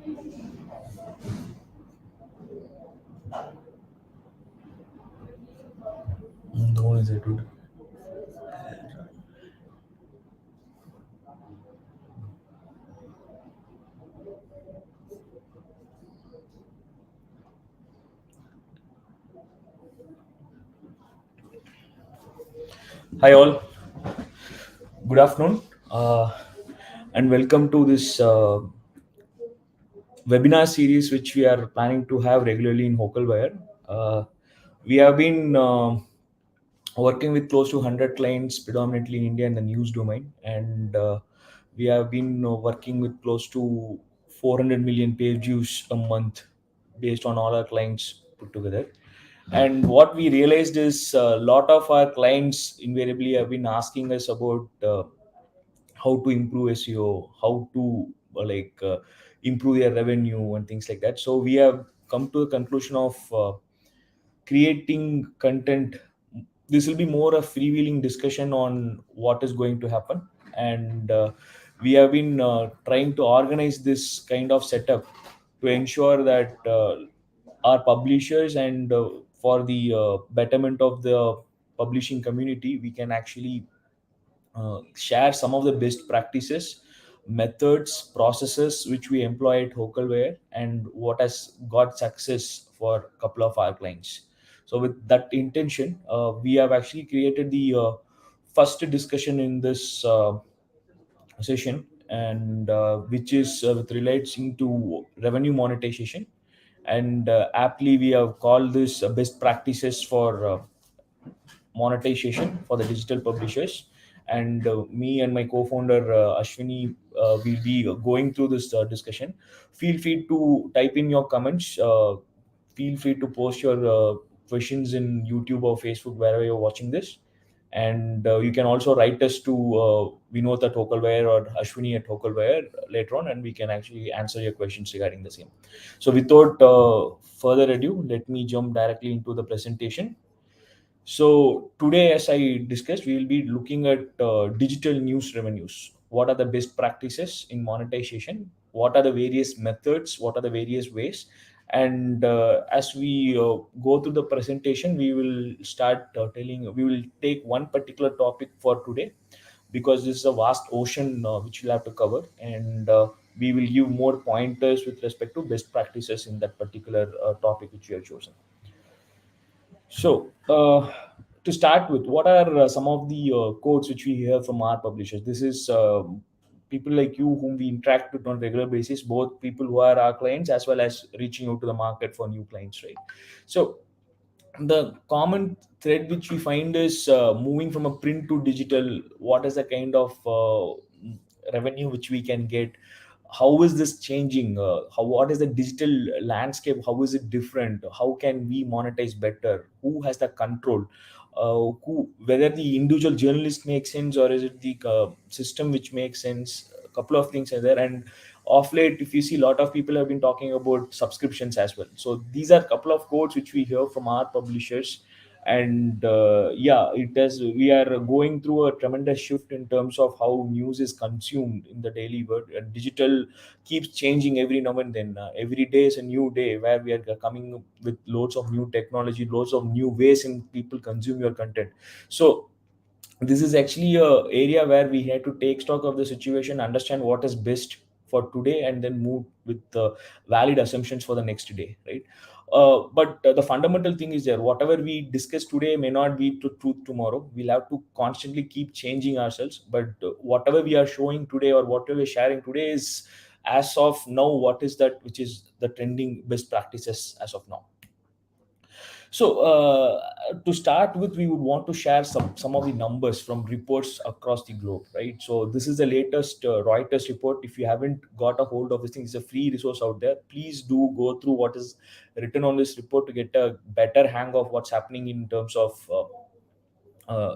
The one is it, dude. Hi all, good afternoon, and welcome to this webinar series which we are planning to have regularly in Hocalwire. We have been working with close to 100 clients, predominantly in India in the news domain, and we have been working with close to 400 million page views a month based on all our clients put together. And what we realized is a lot of our clients invariably have been asking us about how to improve SEO, how to improve their revenue and things like that. So we have come to a conclusion of creating content. This will be more a freewheeling discussion on what is going to happen, and we have been trying to organize this kind of setup to ensure that our publishers and for the betterment of the publishing community, we can actually share some of the best practices, methods, processes which we employ at Hocalware and what has got success for a couple of our clients. So, with that intention, we have actually created the first discussion in this session, and which is with relating to revenue monetization. And aptly, we have called this best practices for monetization for the digital publishers. And me and my co-founder Ashwani will be going through this discussion. Feel free to type in your comments. Feel free to post your questions in YouTube or Facebook wherever you're watching this. And you can also write us to Vinoth at Hocalwire or Ashwani at Hocalwire later on, and we can actually answer your questions regarding the same. So without further ado, let me jump directly into the presentation. So today, as I discussed, we will be looking at digital news revenues. What are the best practices in monetization? What are the various methods? What are the various ways? And as we go through the presentation, we will start telling. We will take one particular topic for today because this is a vast ocean which we'll have to cover, and we will give more pointers with respect to best practices in that particular topic which we have chosen. So, to start with, what are some of the quotes which we hear from our publishers? This is people like you whom we interact with on a regular basis, both people who are our clients as well as reaching out to the market for new clients, right? So, the common thread which we find is moving from a print to digital. What is the kind of revenue which we can get? How is this changing? What is the digital landscape? How is it different? How can we monetize better? Who has the control? Whether the individual journalist makes sense, or is it the system which makes sense? A couple of things are there. And off late, if you see, a lot of people have been talking about subscriptions as well. So these are a couple of quotes which we hear from our publishers. And yeah, it does. We are going through a tremendous shift in terms of how news is consumed in the daily world. And digital keeps changing every now and then. Every day is a new day where we are coming up with loads of new technology, loads of new ways in people consume your content. So this is actually a area where we had to take stock of the situation, understand what is best for today, and then move with valid assumptions for the next day, right? But the fundamental thing is there. Whatever we discuss today may not be to truth tomorrow. We'll have to constantly keep changing ourselves. But whatever we are showing today or whatever we're sharing today is, as of now, what is that which is the trending best practices as of now. So, to start with, we would want to share some of the numbers from reports across the globe, right? So, this is the latest Reuters report. If you haven't got a hold of this thing, it's a free resource out there. Please do go through what is written on this report to get a better hang of what's happening in terms of uh,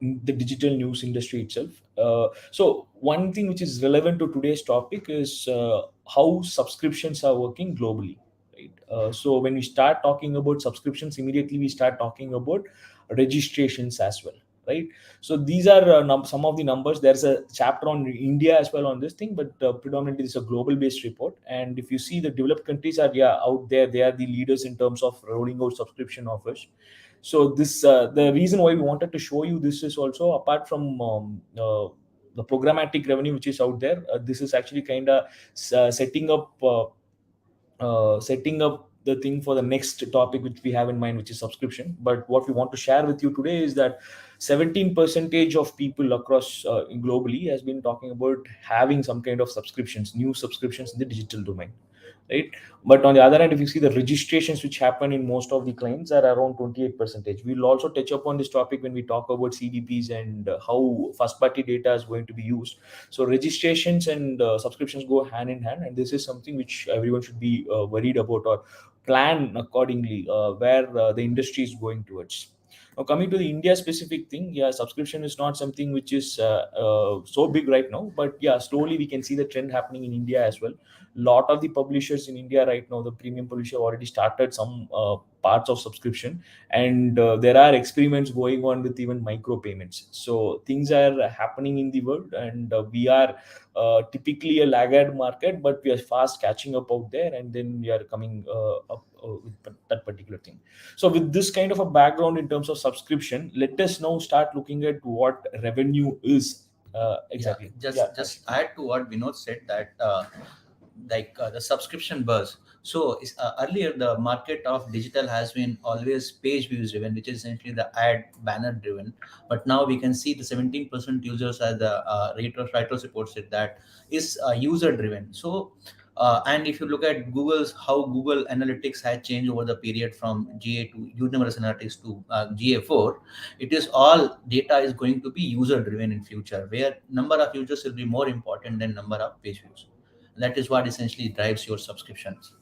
the digital news industry itself. So, one thing which is relevant to today's topic is how subscriptions are working globally. Right? So, when we start talking about subscriptions, immediately we start talking about registrations as well. right? So these are some of the numbers. There's a chapter on India as well on this thing, but predominantly it's a global based report. And if you see, the developed countries are out there, they are the leaders in terms of rolling out subscription offers. So this the reason why we wanted to show you this is also, apart from the programmatic revenue which is out there, this is actually kind of setting up the thing for the next topic which we have in mind, which is subscription. But what we want to share with you today is that 17% of people across globally has been talking about having some kind of subscriptions, new subscriptions in the digital domain, right? But on the other hand, if you see, the registrations which happen in most of the clients are around 28%. We'll also touch upon this topic when we talk about CDPs and how first party data is going to be used. So registrations and subscriptions go hand in hand, and this is something which everyone should be worried about or plan accordingly, where the industry is going towards. Now, coming to the India specific thing, yeah, subscription is not something which is so big right now, but yeah, slowly we can see the trend happening in India as well. Lot of the publishers in India right now, the premium publisher, already started some parts of subscription, and there are experiments going on with even micro payments. So things are happening in the world, and we are typically a laggard market, but we are fast catching up out there, and then we are coming up with that particular thing. So with this kind of a background in terms of subscription, let us now start looking at what revenue is exactly. Just add to what Vinoth said, that the subscription buzz. So earlier the market of digital has been always page views driven, which is essentially the ad banner driven. But now we can see the 17% users, as the Reuters report said, that is user driven. So and if you look at how Google Analytics has changed over the period from GA to Universal Analytics to GA4, it is all data is going to be user driven in future, where number of users will be more important than number of page views. That is what essentially drives your subscriptions.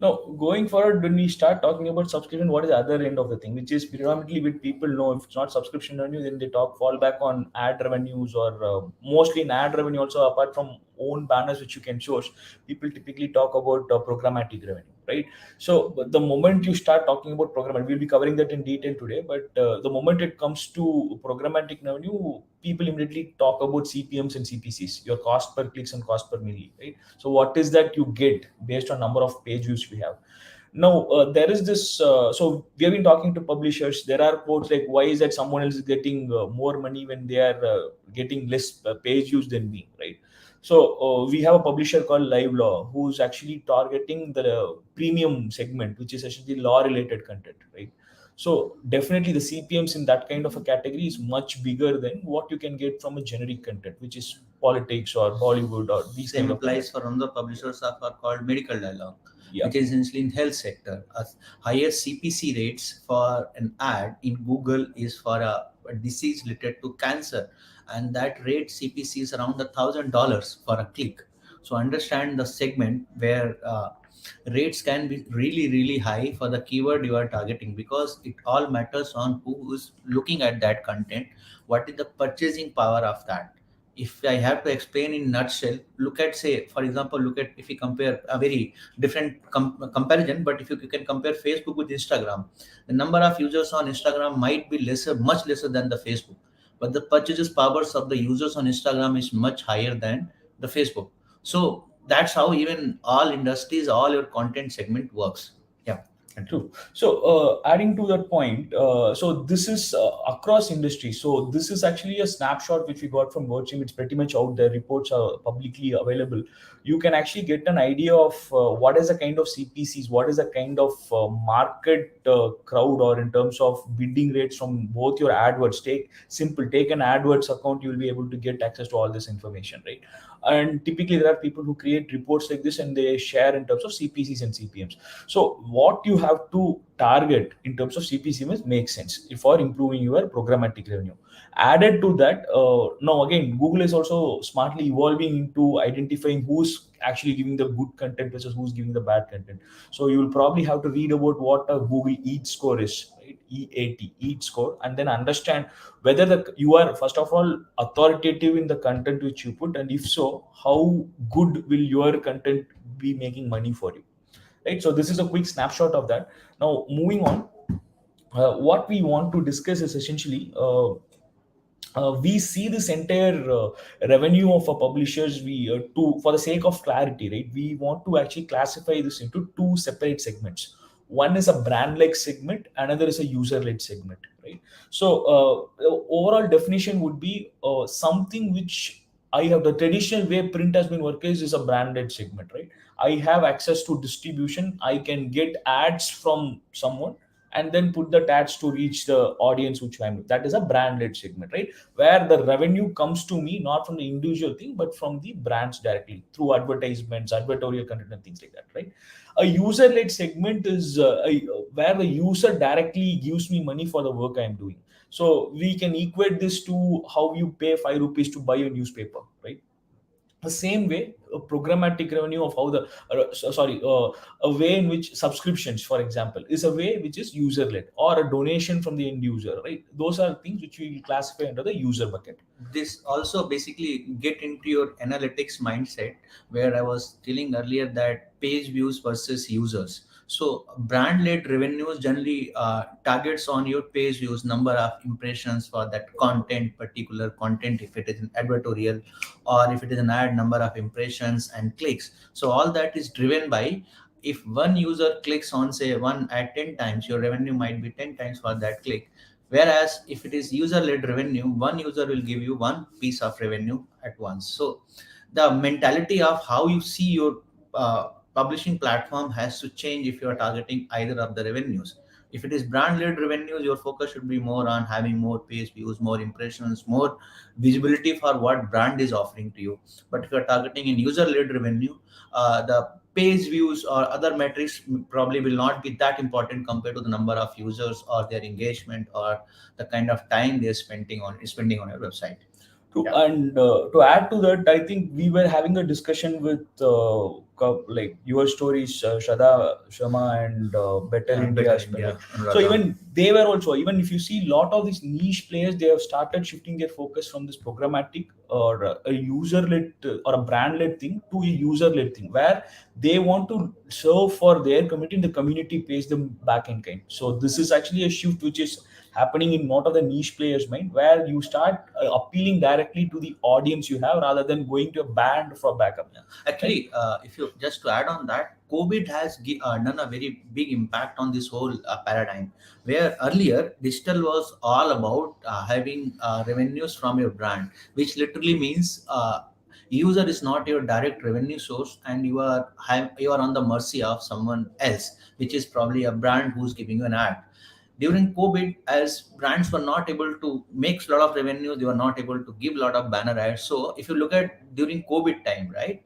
Now, going forward, when we start talking about subscription, what is the other end of the thing, which is predominantly with people know, if it's not subscription revenue, then they fall back on ad revenues, or mostly in ad revenue also, apart from own banners which you can source, people typically talk about programmatic revenue, right? So but the moment you start talking about programmatic, we'll be covering that in detail today, but the moment it comes to programmatic revenue, people immediately talk about CPMs and CPCs, your cost per clicks and cost per milli, right? So what is that you get based on number of page views we have. Now, there is this, so we have been talking to publishers. There are quotes like, why is that someone else is getting more money when they are getting less page views than me, right? So we have a publisher called Live Law, who's actually targeting the premium segment, which is essentially law related content, right? So definitely the CPMs in that kind of a category is much bigger than what you can get from a generic content, which is politics or Bollywood or these Same kind of applies content. for another publishers of are called medical dialogue, Yeah. which is essentially in health sector. A higher CPC rates for an ad in Google is for a disease related to cancer, and that rate CPC is around $1,000 for a click. So understand the segment where rates can be really high for the keyword you are targeting, because it all matters on who is looking at that content, what is the purchasing power of that. If I have to explain in nutshell, look at, say for example, look at, if we compare a very different comparison, but if you can compare Facebook with Instagram, the number of users on Instagram might be lesser, much lesser than the Facebook, but the purchases powers of the users on Instagram is much higher than the Facebook. So that's how even all industries, all your content segment works. Yeah. True. So, adding to that point, so this is across industry. So this is actually a snapshot which we got from Virgin. It's pretty much out there. Reports are publicly available. You can actually get an idea of what is the kind of CPCs, what is the kind of market crowd, or in terms of bidding rates from both your AdWords. Take an AdWords account, you will be able to get access to all this information, right? And typically there are people who create reports like this, and they share in terms of CPCs and CPMs. So what you have to target in terms of CPC must make sense for improving your programmatic revenue. Added to that, now again, Google is also smartly evolving into identifying who's actually giving the good content versus who's giving the bad content. So you will probably have to read about what a Google EAT score is, right? EAT score, and then understand whether you are, first of all, authoritative in the content which you put, and if so, how good will your content be making money for you, right? So this is a quick snapshot of that. Now moving on, what we want to discuss is essentially, we see this entire revenue of a publishers, we to for the sake of clarity, right, we want to actually classify this into two separate segments. One is a brand like segment, another is a user led segment, right? So overall definition would be something which I have, the traditional way print has been working is a branded segment, right? I have access to distribution, I can get ads from someone and then put the ads to reach the audience which I'm, that is a brand-led segment, right? Where the revenue comes to me not from the individual thing but from the brands directly through advertisements, advertorial content, and things like that, right? A user-led segment is where the user directly gives me money for the work I'm doing. So we can equate this to how you pay 5 rupees to buy a newspaper, right? The same way a programmatic revenue of how the a way in which subscriptions, for example, is a way which is user led, or a donation from the end user, right? Those are things which we will classify under the user bucket. This also basically get into your analytics mindset, where I was telling earlier that page views versus users. So brand led revenues generally targets on your page views, number of impressions for that content, particular content, if it is an advertorial or if it is an ad, number of impressions and clicks. So all that is driven by, if one user clicks on say one ad 10 times, your revenue might be 10 times for that click. Whereas if it is user led revenue, one user will give you one piece of revenue at once. So the mentality of how you see your publishing platform has to change if you are targeting either of the revenues. If it is brand led revenues, your focus should be more on having more page views, more impressions, more visibility for what brand is offering to you. But if you are targeting in user led revenue, the page views or other metrics probably will not be that important compared to the number of users or their engagement or the kind of time they're spending on your website. True. Yeah. And to add to that, I think we were having a discussion with like your stories, Shada Sharma and Better Yeah, India Better as well, right? India, So Anuradha. even they were also, even if you see a lot of these niche players, they have started shifting their focus from this programmatic or a user led or a brand led thing to a user led thing, where they want to serve for their community and the community pays them back in kind. So this is actually a shift which is happening in lot of the niche players mind, where you start appealing directly to the audience you have rather than going to a band for backup, Yeah. right? Actually, if you just to add on that, COVID has done a very big impact on this whole paradigm. Where earlier digital was all about having revenues from your brand, which literally means user is not your direct revenue source, and you are on the mercy of someone else, which is probably a brand who's giving you an ad. During COVID, as brands were not able to make a lot of revenue, they were not able to give a lot of banner ads. So if you look at during COVID time, right,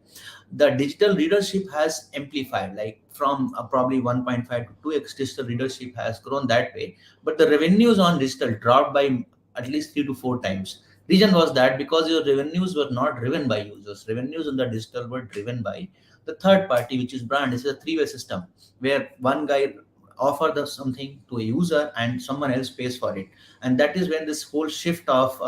the digital readership has amplified, like from probably 1.5 to 2x digital readership has grown that way. But the revenues on digital dropped by at least 3 to 4 times. Reason was that because your revenues were not driven by users, revenues on the digital were driven by the third party, which is brand. This is a three-way system where one guy offer the something to a user and someone else pays for it. And that is when this whole shift of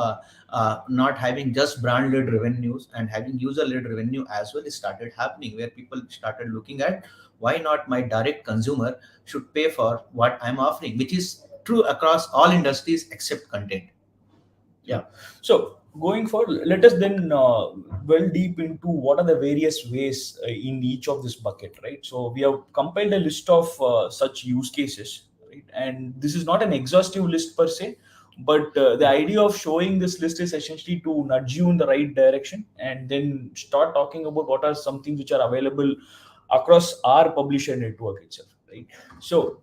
not having just brand led revenues and having user led revenue as well is started happening, where people started looking at why not my direct consumer should pay for what I'm offering, which is true across all industries except content. Yeah. Yeah. So going forward, let us then well deep into what are the various ways in each of this bucket, right? So we have compiled a list of such use cases, right? And this is not an exhaustive list per se, but the idea of showing this list is essentially to nudge you in the right direction and then start talking about what are some things which are available across our publisher network itself, right? So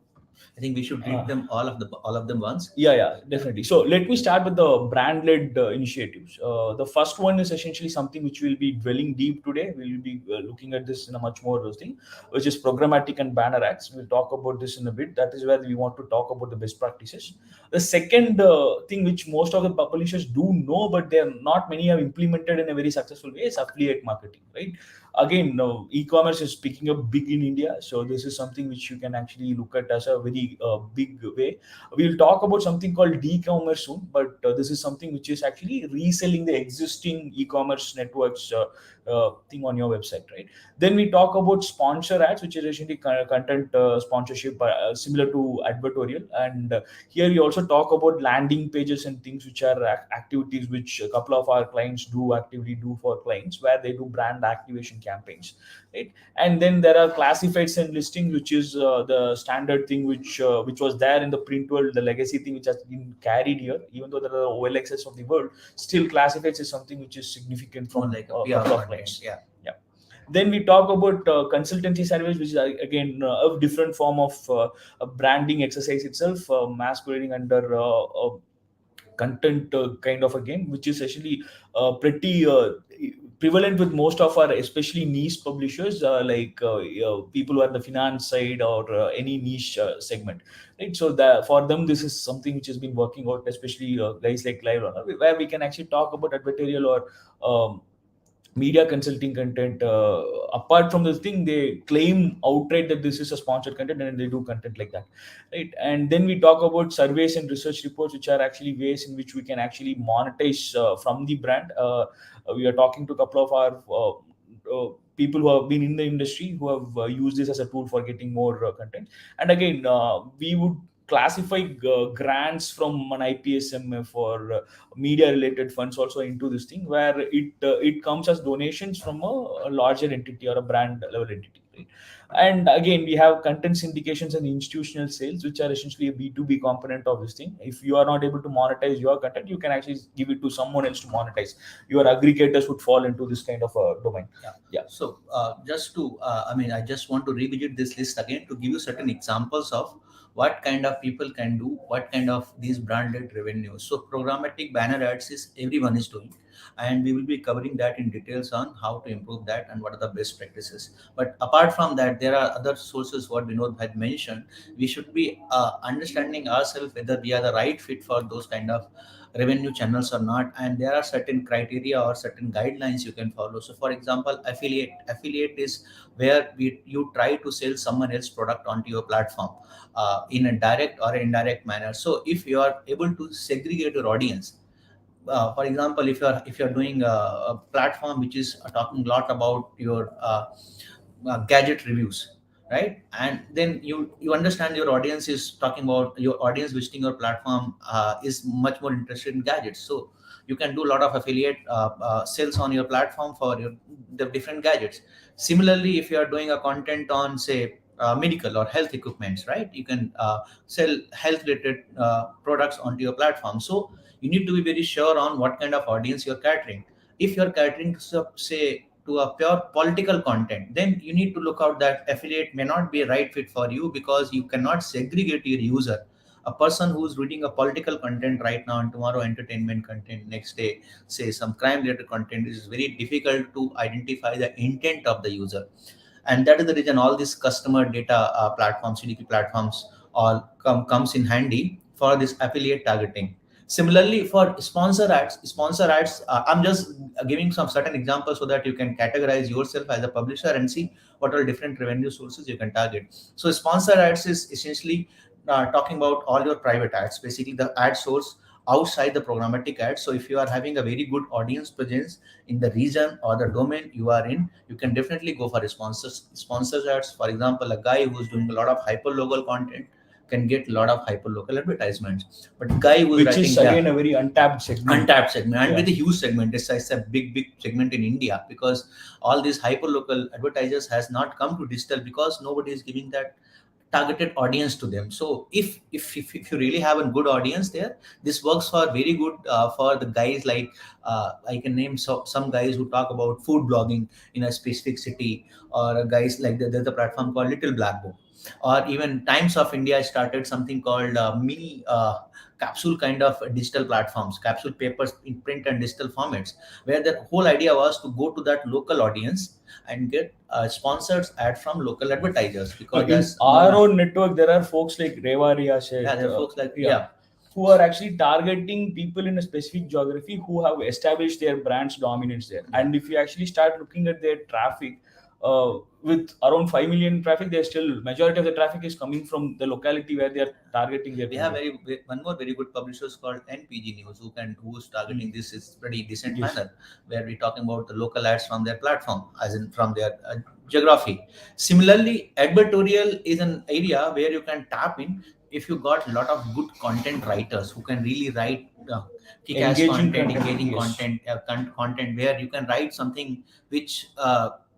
I think we should read uh, them all of them once. yeah, Yeah. definitely. So let me start with the brand-led initiatives. The first one is essentially something which we'll be dwelling deep today. We'll be looking at this in a much more thing, which is programmatic and banner ads. We'll talk about this in a bit. That is where we want to talk about the best practices. The second thing which most of the publishers do know, but there not many have implemented in a very successful way, is affiliate marketing, right? again, e-commerce is picking up big in India, so this is something which you can actually look at as a very big way. We'll talk about something called d-commerce soon, but this is something which is actually reselling the existing e-commerce networks thing on your website, right? Then we talk about sponsor ads, which is essentially content sponsorship, similar to advertorial. And here we also talk about landing pages and things which are activities which a couple of our clients do actively do for clients, where they do brand activation campaigns, right? And then there are classifieds and listings, which is the standard thing which was there in the print world, the legacy thing which has been carried here. Even though there are OLXs of the world, still classifieds is something which is significant More from like a a PR couple of content. clients. Yeah. Yeah. Then we talk about consultancy service, which is again a different form of a branding exercise itself, masquerading under content kind of a game, which is actually pretty prevalent with most of our especially niche publishers, people who are in the finance side or any niche segment, right? So that for them this is something which has been working out, especially guys like live runner, where we can actually talk about advertorial or media consulting content. Apart from this thing, they claim outright that this is a sponsored content, and they do content like that, right? And then we talk about surveys and research reports, which are actually ways in which we can actually monetize from the brand. We are talking to a couple of our people who have been in the industry, who have used this as a tool for getting more content. And again, we would classify grants from an IPSMF or media related funds also into this thing, where it comes as donations from a larger entity or a brand level entity, right? And again, we have content syndications and institutional sales, which are essentially a B2B component of this thing. If you are not able to monetize your content, you can actually give it to someone else to monetize. Your aggregators would fall into this kind of a domain. Yeah. So just to, I just want to revisit this list again to give you certain examples of what kind of people can do, what kind of these branded revenues. So programmatic banner ads is everyone is doing, and we will be covering that in details on how to improve that and what are the best practices. But apart from that, there are other sources. What Vinod had mentioned, we should be understanding ourselves whether we are the right fit for those kind of revenue channels or not, and there are certain criteria or certain guidelines you can follow. So for example, affiliate is where you try to sell someone else's product onto your platform in a direct or indirect manner. So if you are able to segregate your audience, for example, if you're doing a platform which is talking a lot about your gadget reviews, right? And then you understand your audience is talking about, your audience visiting your platform is much more interested in gadgets. So you can do a lot of affiliate sales on your platform for the different gadgets. Similarly, if you are doing a content on, say, medical or health equipments, right, you can sell health related products onto your platform. So you need to be very sure on what kind of audience you're catering. If you're catering to say to a pure political content, then you need to look out that affiliate may not be a right fit for you, because you cannot segregate your user. A person who's reading a political content right now and tomorrow entertainment content, next day say some crime related content, is very difficult to identify the intent of the user. And that is the reason all these customer data platforms, CDP platforms, all comes in handy for this affiliate targeting. Similarly, for sponsor ads, I'm just giving some certain examples so that you can categorize yourself as a publisher and see what are different revenue sources you can target. So sponsor ads is essentially talking about all your private ads, basically the ad source outside the programmatic ads. So if you are having a very good audience presence in the region or the domain you are in, you can definitely go for sponsors ads. For example, a guy who's doing a lot of hyper local content can get a lot of hyper local advertisements. But guy who's Which writing, is again a very untapped segment. untapped segment, and Yeah. with a huge segment, it's a big segment in India, because all these hyper local advertisers has not come to digital because nobody is giving that targeted audience to them. So if you really have a good audience there, this works for very good for the guys like I can name some guys who talk about food blogging in a specific city, or guys like there's a platform called Little Black Book, or even Times of India started something called mini capsule kind of digital platforms, capsule papers in print and digital formats, where the whole idea was to go to that local audience and get sponsored ad from local advertisers, because In that's our own network, there are folks like Reva Ria said. yeah, there are folks like Yeah. who are actually targeting people in a specific geography who have established their brand's dominance there. And if you actually start looking at their traffic, with around 5 million traffic, there's still majority of the traffic is coming from the locality where they are targeting their We have content. one more very good publishers called NPG News who's targeting this is pretty decent Yes. manner, where we're talking about the local ads from their platform, as in from their geography. Similarly, advertorial is an area where you can tap in if you got a lot of good content writers who can really write kick-ass Engaging content, content, engaging yes. content, content where you can write something which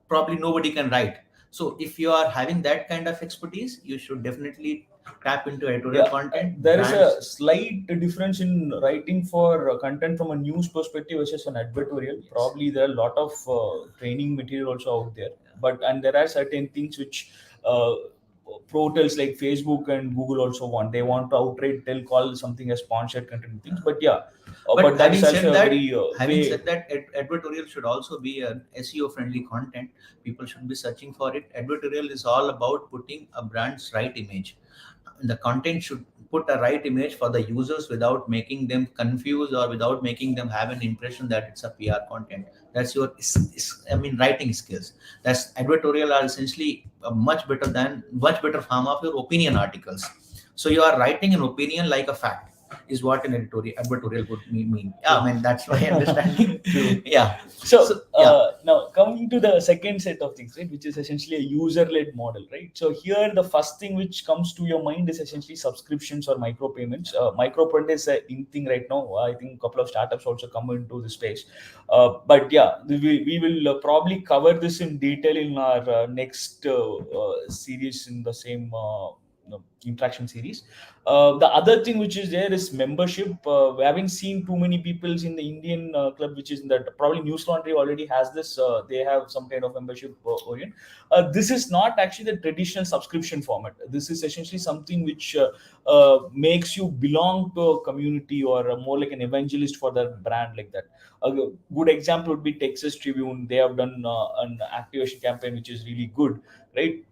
probably nobody can write. So if you are having that kind of expertise, you should definitely tap into editorial Yeah, content, there is a brands. slight difference in writing for content from a news perspective versus an advertorial. Yes. Probably there are a lot of training material also out there, but and there are certain things which uh, portals like Facebook and Google also want. They want to outright tell call something as sponsored content things. But yeah, But but that is also a very having way. said that, advertorial should also be an SEO friendly content. People should be searching for it. Advertorial is all about putting a brand's right image. The content should put a right image for the users without making them confused or without making them have an impression that it's a PR content. That's your writing skills. That's advertorial are essentially much better form of your opinion articles. So you are writing an opinion like a fact is what an advertorial would mean. Yeah, I mean that's my understanding. True. Yeah. So Yeah. now coming to the second set of things, right, which is essentially a user-led model, right? So here the first thing which comes to your mind is essentially subscriptions or micropayments. Micropayment is a in thing right now. I think a couple of startups also come into the space. But yeah, we will probably cover this in detail in our next series in the same interaction series. The other thing which is there is membership. We haven't seen too many people in the Indian club, which is that probably News Laundry already has this. They have some kind of membership orient. This is not actually the traditional subscription format. This is essentially something which makes you belong to a community or more like an evangelist for their brand, like that. A good example would be Texas Tribune. They have done an activation campaign which is really good, right?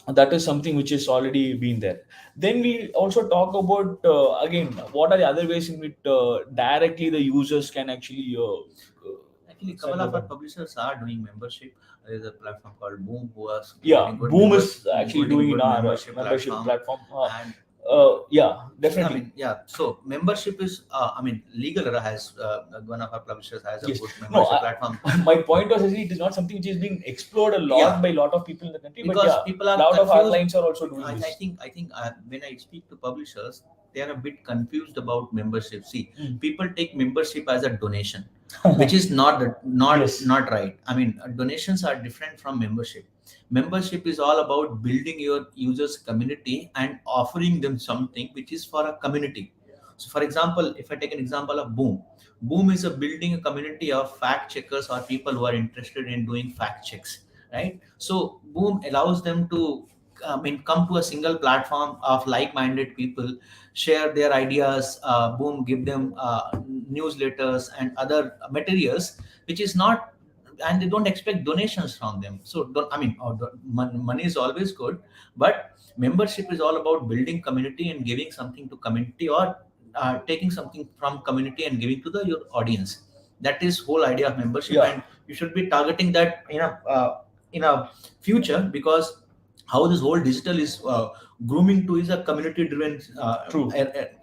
That is something which has already been there. Then we also talk about again, what are the other ways in which directly the users can actually Actually, a send couple the of our brand. publishers are doing membership. There is a platform called Boom who is Yeah, Boom is actually holding doing in good our membership membership platform. platform. And Yeah, I definitely. mean, yeah. So membership is, Legal Era has one of our publishers has a Yes. good No, membership platform my point was actually it is not something which is being explored a lot yeah, by a lot of people in the country. But because yeah, people a are lot of our confused. clients are also doing I this. think when I speak to publishers, they are a bit confused about membership. See, Mm. people take membership as a donation, which is Yes. not right. I mean, donations are different from membership. Membership is all about building your users community and offering them something which is for a community. So for example, if I take an example of Boom is a building a community of fact checkers or people who are interested in doing fact checks, right? So Boom allows them to come to a single platform of like-minded people, share their ideas. Boom give them newsletters and other materials, which is not, and they don't expect donations from them. So don't, money is always good, but membership is all about building community and giving something to community, or taking something from community and giving to the your audience. That is whole idea of membership, Yeah. and you should be targeting that in a future, because how this whole digital is grooming to is a community driven True.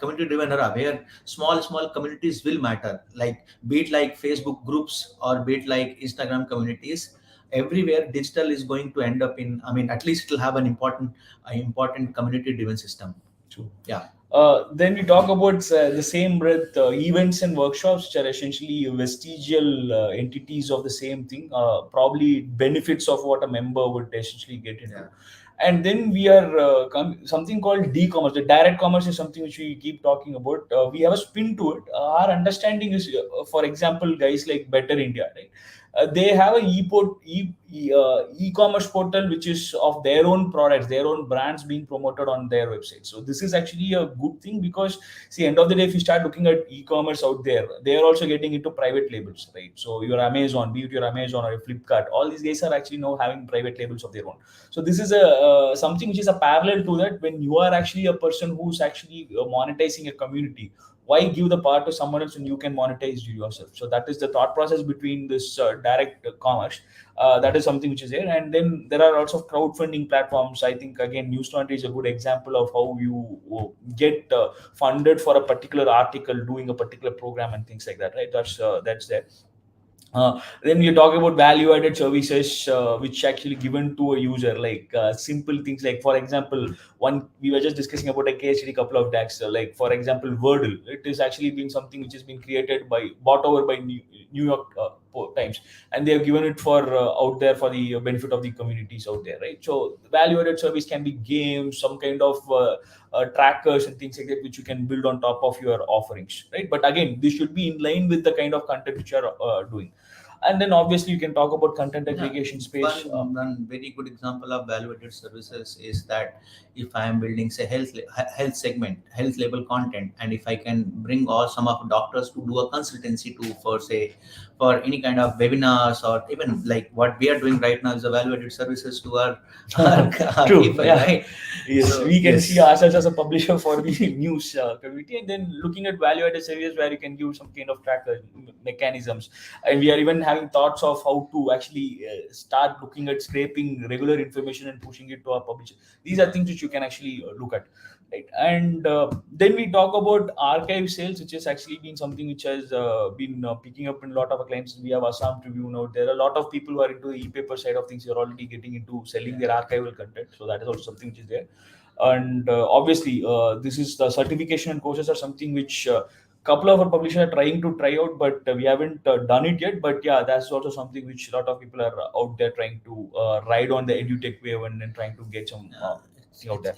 community driven era, where small communities will matter, like be it like Facebook groups or be it like Instagram communities. Everywhere digital is going to end up in, at least it will have an important community driven system. True. Yeah. Then we talk about the same breath, events and workshops, which are essentially vestigial entities of the same thing, probably benefits of what a member would essentially get into. Yeah. And then we are something called d-commerce. The direct commerce is something which we keep talking about. We have a spin to it. Our understanding is, for example, guys like Better India, right? they have a e-commerce portal which is of their own products, their own brands being promoted on their website. So this is actually a good thing, because see, end of the day, if you start looking at e-commerce out there, they are also getting into private labels, right? So your Amazon, be it your Amazon or your Flipkart, all these guys are actually now having private labels of their own. So this is a something which is a parallel to that. When you are actually a person who's actually monetizing a community, why give the power to someone else when you can monetize it yourself? So that is the thought process between this direct commerce. That is something which is there. And then there are lots of crowdfunding platforms. I think again, News 20 is a good example of how you get funded for a particular article, doing a particular program and things like that, right? That's there. Then you talk about value added services which actually given to a user, like simple things, like for example, one we were just discussing about a case study couple of days, like for example Wordle. It is actually been something which has been created by, bought over by New York Times, and they have given it for out there for the benefit of the communities out there, right? So value added service can be games, some kind of trackers and things like that, which you can build on top of your offerings, right? But again, this should be in line with the kind of content which you are doing. And then obviously you can talk about content Yeah, aggregation space. one very good example of value-added services is that if I am building, say, health segment, health label content, and if I can bring all some of doctors to do a consultancy to, for say, for any kind of webinars, or even like what we are doing right now is a value-added services to our True, people, yeah. right? Yes, So we can see yes, ourselves as a publisher for the news community, and then looking at value added services where you can give some kind of tracker mechanisms. And we are even having thoughts of how to actually start looking at scraping regular information and pushing it to our publisher. These are things which you can actually look at, right? And then we talk about archive sales, which has actually been something which has been picking up in a lot of our clients. We have Assam Tribune out there. A lot of people who are into the e-paper side of things are already getting into selling their archival content. So that is also something which is there. And obviously, this is the certification and courses are something which couple of our publishers are trying to try out, but we haven't done it yet. But yeah, that's also something which a lot of people are out there trying to ride on the edutech wave, and then trying to get some thing out there.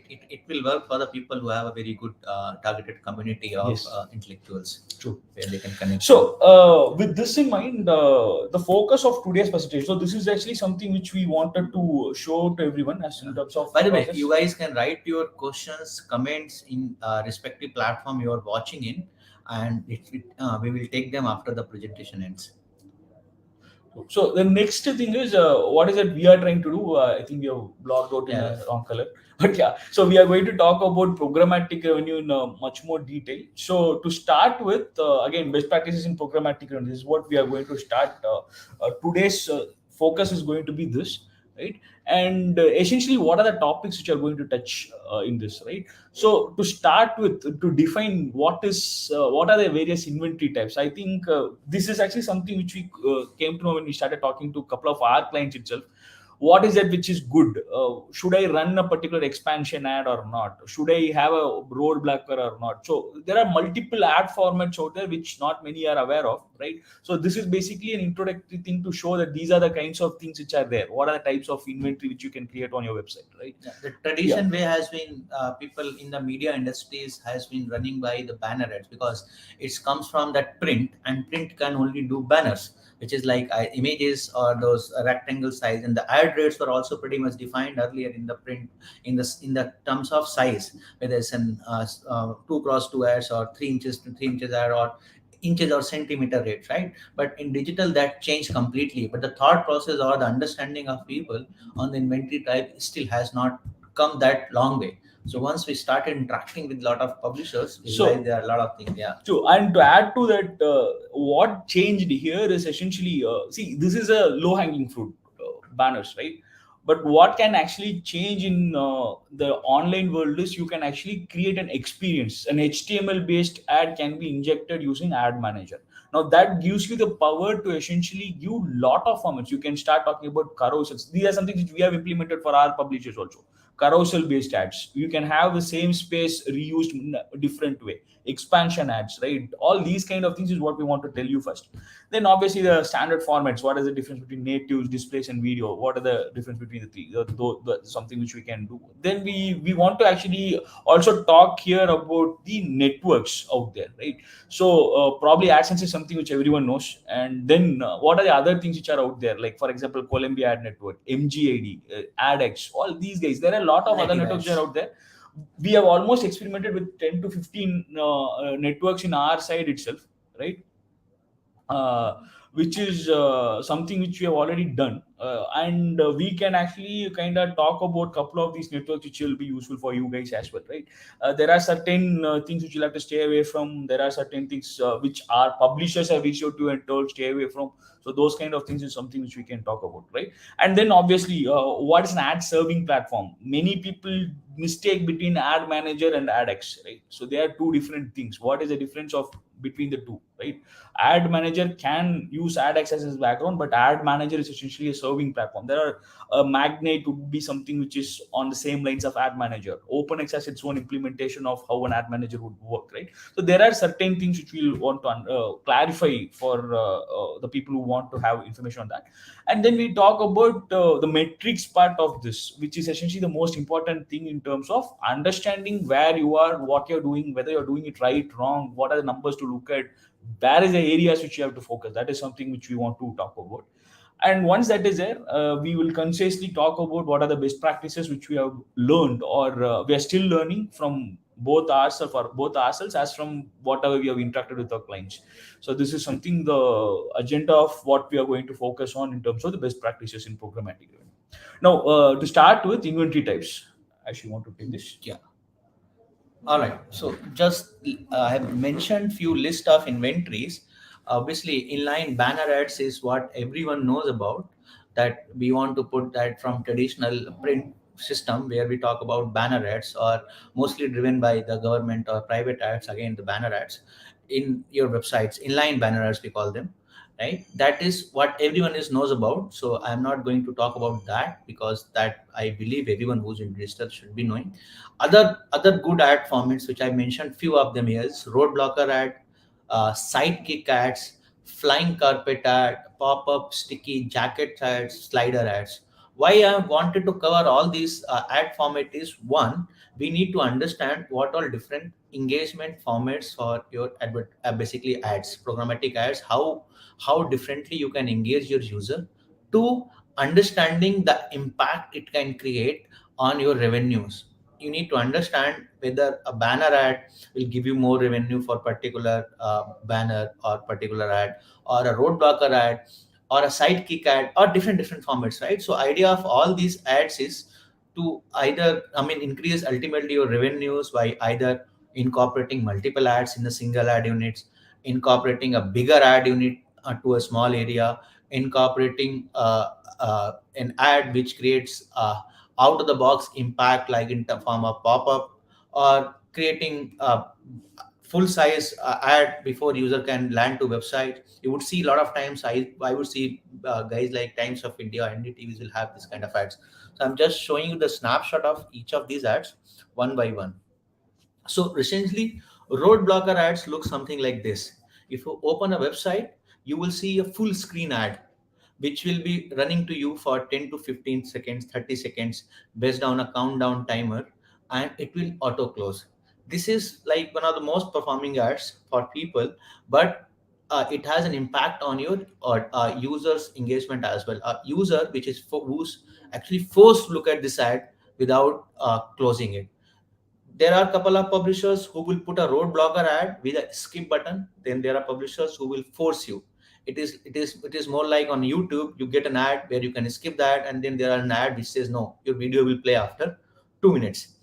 it will work for the people who have a very good targeted community of Yes, intellectuals true. where they can connect So, to. with this in mind, the focus of today's presentation. So, this is actually something which we wanted to show to everyone as in terms of By the way, you process. guys can write your questions, comments in respective platform you are watching in, and we will take them after the presentation ends. So, the next thing is what is it we are trying to do? I think we have blocked out in Yeah. a wrong color. But yeah, so we are going to talk about programmatic revenue in much more detail. So, to start with, again, best practices in programmatic revenue. This is what we are going to start. Today's focus is going to be this, right? And essentially, what are the topics which are going to touch in this, right? So to start with, to define what are the various inventory types, I think this is actually something which we came to know when we started talking to a couple of our clients itself. What is that which is good? Should I run a particular expansion ad or not? Should I have a roadblocker or not? So there are multiple ad formats out there which not many are aware of, right? So this is basically an introductory thing to show that these are the kinds of things which are there. What are the types of inventory which you can create on your website, right? Yeah, the Yeah. tradition way has been people in the media industries has been running by the banner ads, because it comes from that print, and print can only do banners, which is like images or those rectangle size, and the ad rates were also pretty much defined earlier in the print, in the terms of size, whether it's an 2x2 ads or 3 inches to 3 inches ad, or inches or centimeter rates, right? But in digital that changed completely, but the thought process or the understanding of people on the inventory type still has not come that long way. So once we started interacting with a lot of publishers, we realized So there are a lot of things. Yeah. true. And to add to that, what changed here is essentially, see, this is a low hanging fruit, banners, right? But what can actually change in the online world is you can actually create an experience. An HTML based ad can be injected using Ad Manager. Now that gives you the power to essentially give lot of formats. You can start talking about carousels. These are something which we have implemented for our publishers also. carousel based ads. You can have the same space reused in a different way. Expansion ads, right? All these kind of things is what we want to tell you first. Then obviously the standard formats. What is the difference between natives, displays, and video? What are the difference between the three? Something which we can do. Then we want to actually also talk here about the networks out there, right? So probably AdSense is something which everyone knows. And then what are the other things which are out there? Like for example, Columbia Ad Network, MGAD, AdX, all these guys. There are a lot of other Native networks that ads. are out there. We have almost experimented with 10 to 15 networks in our side itself, right? uh, which is something which we have already done, and we can actually kind of talk about couple of these networks which will be useful for you guys as well, right? There are certain things which you'll have to stay away from. There are certain things which our publishers have reached out to and told stay away from. So those kind of things is something which we can talk about, right? And then obviously, what is an ad serving platform? Many people mistake between ad manager and adx, right? So they are two different things. What is the difference of between the two, right? Ad manager can use ad access as background, but ad manager is essentially a serving platform. There are a Magnate would be something which is on the same lines of ad manager. OpenX has its own implementation of how an ad manager would work, right? So there are certain things which we'll want to clarify for the people who want to have information on that. And then we talk about the metrics part of this, which is essentially the most important thing in terms of understanding where you are, what you're doing, whether you're doing it right, wrong, what are the numbers to look at, where is the areas which you have to focus. That is something which we want to talk about. And once that is there, we will concisely talk about what are the best practices which we have learned, or we are still learning from both ourselves as from whatever we have interacted with our clients. So this is something, the agenda of what we are going to focus on in terms of the best practices in programmatic. Now, to start with inventory types, actually want to take this. Yeah. All right. So just I have mentioned few list of inventories. Obviously, inline banner ads is what everyone knows about. That we want to put that from traditional print system where we talk about banner ads, or mostly driven by the government or private ads. Again, the banner ads in your websites, inline banner ads we call them, right? That is what everyone is knows about. So I'm not going to talk about that, because that I believe everyone who's in digital should be knowing. Other good ad formats which I mentioned, few of them here is roadblocker ad, sidekick ads, flying carpet ad, pop-up sticky jacket ads, slider ads. Why I wanted to cover all these ad format is, one, we need to understand what all different engagement formats for your basically ads, programmatic ads, how differently you can engage your user. Two, understanding the impact it can create on your revenues. You need to understand whether a banner ad will give you more revenue for particular banner or particular ad, or a roadblocker ad, or a sidekick ad, or different formats, right? So idea of all these ads is to either, increase ultimately your revenues by either incorporating multiple ads in a single ad units, incorporating a bigger ad unit to a small area, incorporating an ad which creates out of the box impact, like in the form of pop-up, or creating a full size ad before user can land to website. You would see a lot of times, I would see guys like Times of India, NDTVs will have this kind of ads. So I'm just showing you the snapshot of each of these ads one by one. So essentially, roadblocker ads look something like this. If you open a website, you will see a full screen ad which will be running to you for 10 to 15 seconds, 30 seconds, based on a countdown timer, and it will auto close. This is like one of the most performing ads for people, but it has an impact on your or users engagement as well. A user which is who's actually forced to look at this ad without closing it. There are a couple of publishers who will put a roadblocker ad with a skip button. Then there are publishers who will force you. It is more like on YouTube, you get an ad where you can skip that, and then there are an ad which says no, your video will play after 2 minutes.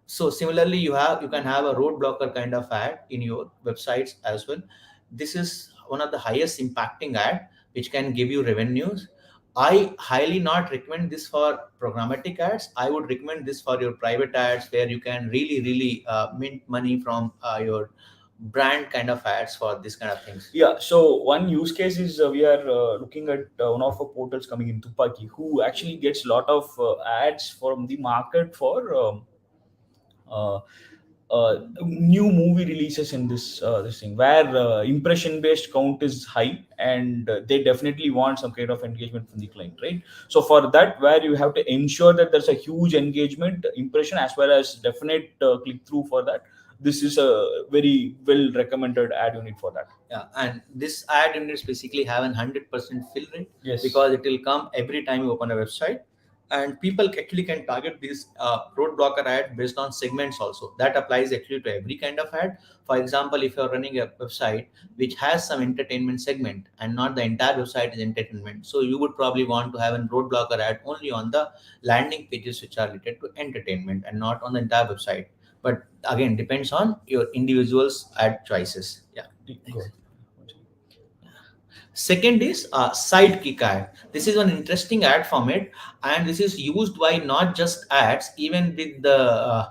So similarly, you can have a roadblocker kind of ad in your websites as well. This is one of the highest impacting ad which can give you revenues. I highly not recommend this for programmatic ads. I would recommend this for your private ads, where you can really mint money from your brand kind of ads for this kind of things. Yeah, so one use case is we are looking at one of our portals coming in Tupaki, who actually gets a lot of ads from the market for uh, new movie releases in this thing, where impression based count is high, and they definitely want some kind of engagement from the client, right? So for that, where you have to ensure that there's a huge engagement impression as well as definite click through for that, this is a very well recommended ad unit for that. Yeah, and this ad units basically have an 100% fill rate, Yes. because it will come every time you open a website, and people actually can target these roadblocker ad based on segments also. That applies actually to every kind of ad. For example, if you're running a website which has some entertainment segment and not the entire website is entertainment, so you would probably want to have a roadblocker ad only on the landing pages which are related to entertainment and not on the entire website. But again, depends on your individual's ad choices. Yeah. Good. Second is sidekick ad. This is an interesting ad format, and this is used by not just ads, even with the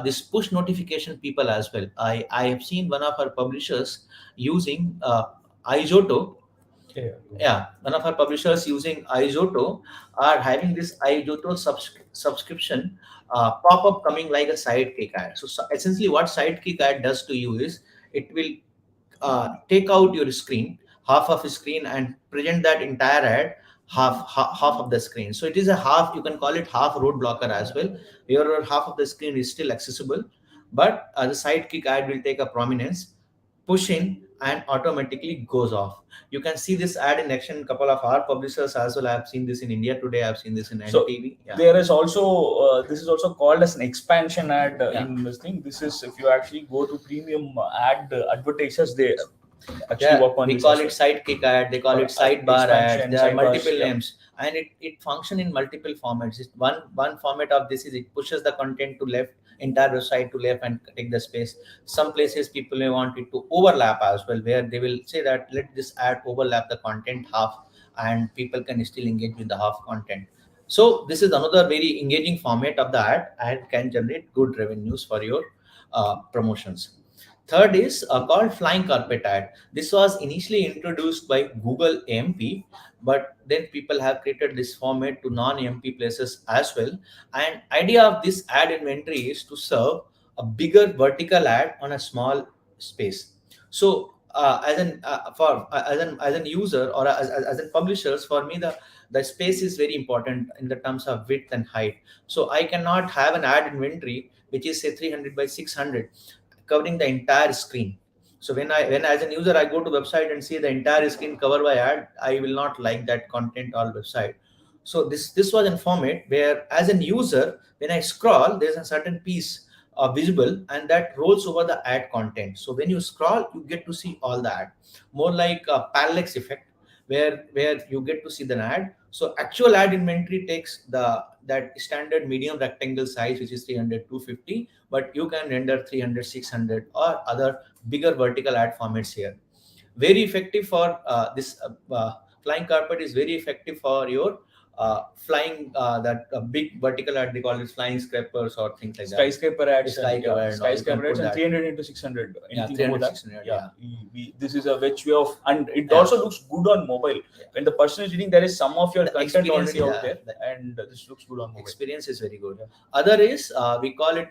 this push notification people as well. I have seen one of our publishers using iZoto. Yeah. Yeah, one of our publishers using iZoto are having this iZoto subscription pop up coming like a sidekick ad. So essentially, what sidekick ad does to you is it will take out your screen, half of the screen, and present that entire ad half of the screen. So it is a half, you can call it half road blocker as well. Your half of the screen is still accessible, but the sidekick ad will take a prominence, push in, and automatically goes off. You can see this ad in action. Couple of our publishers as well. I have seen this in India Today. I have seen this in So NTV. Yeah. there is also this is also called as an expansion ad Yeah. in this thing. This is if you actually go to premium ad advertisers, they actually Yeah, work on we this call as it well. sidekick ad, they call it sidebar ad. Expansion, There are sidebars, multiple yeah. names, and it function in multiple formats. One format of this is it pushes the content to left, entire website to left, and take the space. Some places people may want it to overlap as well, where they will say that let this ad overlap the content half, and people can still engage with the half content. So this is another very engaging format of the ad, and can generate good revenues for your promotions. Third is called flying carpet ad. This was initially introduced by Google AMP, but then people have created this format to non-AMP places as well. And idea of this ad inventory is to serve a bigger vertical ad on a small space. So as an user or as a publishers, for me the space is very important in the terms of width and height. So I cannot have an ad inventory which is say 300 by 600 covering the entire screen. So when as an user I go to website and see the entire screen covered by ad, I will not like that content or website. So this was a format where as an user, when I scroll, there's a certain piece visible, and that rolls over the ad content. So when you scroll, you get to see all the ad, more like a parallax effect, where you get to see the ad. So actual ad inventory takes that standard medium rectangle size, which is 300 250, but you can render 300 600 or other bigger vertical ad formats here. Very effective for this flying carpet is very effective for your flying that big vertical ad, they call it flying scrapers or things like that. Skyscraper ads, Skyscraper and, ad, or you can skyscraper ads, put and that. 300 into 600. Yeah, Anything 300, about that? 600, Yeah, yeah. this is a which way of, and it Yeah. also looks good on mobile. Yeah. When the person is reading, there is some of your The content experience, already out yeah, there, the and this looks good on mobile. experience is very good. Yeah. Other is we call it